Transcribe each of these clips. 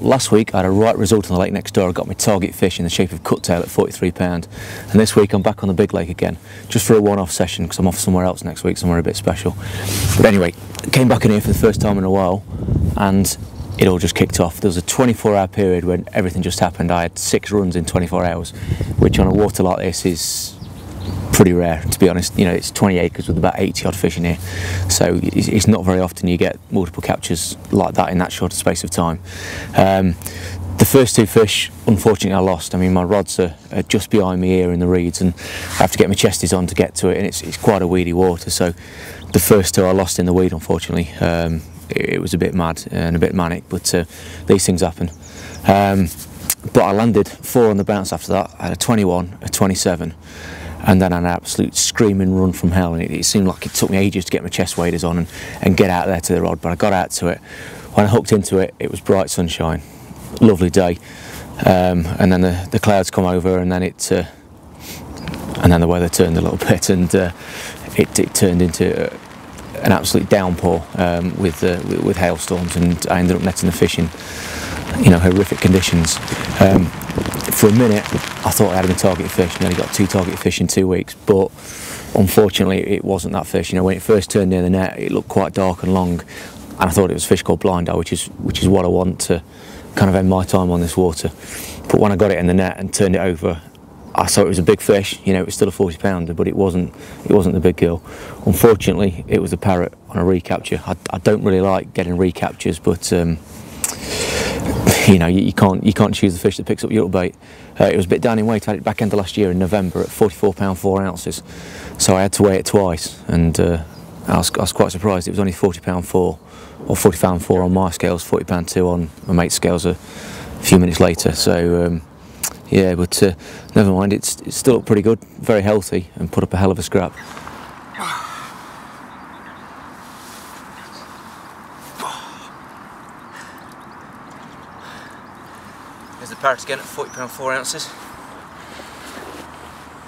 last week I had a right result on the lake next door. I got my target fish in the shape of cuttail at 43 pound, and this week I'm back on the big lake again, just for a one-off session because I'm off somewhere else next week, somewhere a bit special. But anyway, came back in here for the first time in a while, and it all just kicked off. There was a 24-hour period when everything just happened. I had 6 runs in 24 hours, which on a water like this is pretty rare, to be honest. You know, it's 20 acres with about 80 odd fish in here, so it's not very often you get multiple captures like that in that short a space of time. The first 2 fish, unfortunately, I lost. I mean, my rods are just behind me here in the reeds, and I have to get my chesties on to get to it, and it's quite a weedy water, so the first 2 I lost in the weed, unfortunately. It was a bit mad and a bit manic, but these things happen. But I landed 4 on the bounce after that. I had a 21, a 27, and then an absolute screaming run from hell, and it seemed like it took me ages to get my chest waders on and get out there to the rod, but I got out to it. When I hooked into it, it was bright sunshine, lovely day, and then the clouds come over, and then and then the weather turned a little bit, and it turned into an absolute downpour with hailstorms, and I ended up netting the fish in, you know, horrific conditions. For a minute I thought I had a target fish, nearly got 2 target fish in 2 weeks, but unfortunately it wasn't that fish. You know, when it first turned near the net, it looked quite dark and long, and I thought it was a fish called blind eye, which is what I want to kind of end my time on this water. But when I got it in the net and turned it over, I saw it was a big fish. You know, it was still a 40 pounder, but it wasn't the big girl. Unfortunately, it was a parrot on a recapture. I don't really like getting recaptures, but you know, you can't choose the fish that picks up your bait. It was a bit down in weight. I had it back end of last year in November at 44 pound 4 ounces, so I had to weigh it twice, and I was quite surprised. It was only 40 pound 4, or 40 pound 4 on my scales, 40 pound 2 on my mate's scales a few minutes later. So yeah, but never mind. It's still up pretty good, very healthy, and put up a hell of a scrap. There's the parrot again at 40 pound 4 ounces.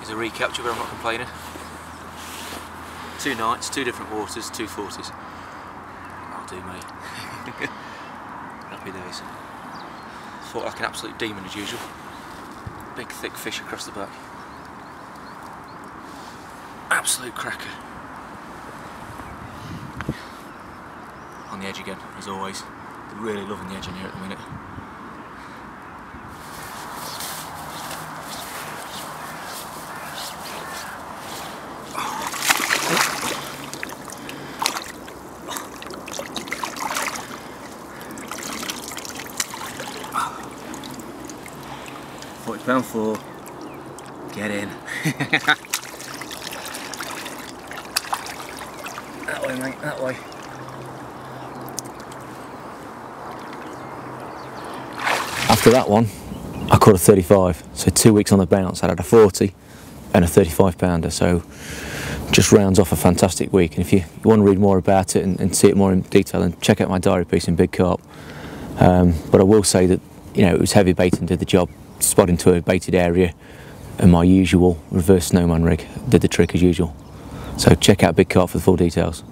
It's a recapture, but I'm not complaining. 2 nights, 2 different waters, 2 40s. That'll do, mate. Happy days. Fought like an absolute demon as usual. Big thick fish across the back. Absolute cracker. On the edge again, as always. Really loving the edge in here at the minute. £40 4. Get in. That way, mate, that way. After that one, I caught a 35. So 2 weeks on the bounce, I had a 40 and a 35 pounder. So just rounds off a fantastic week. And if you want to read more about it and see it more in detail, then check out my diary piece in Big Carp. But I will say that, you know, it was heavy bait and did the job. Spot into a baited area, and my usual reverse snowman rig did the trick as usual. So check out Big Carp for the full details.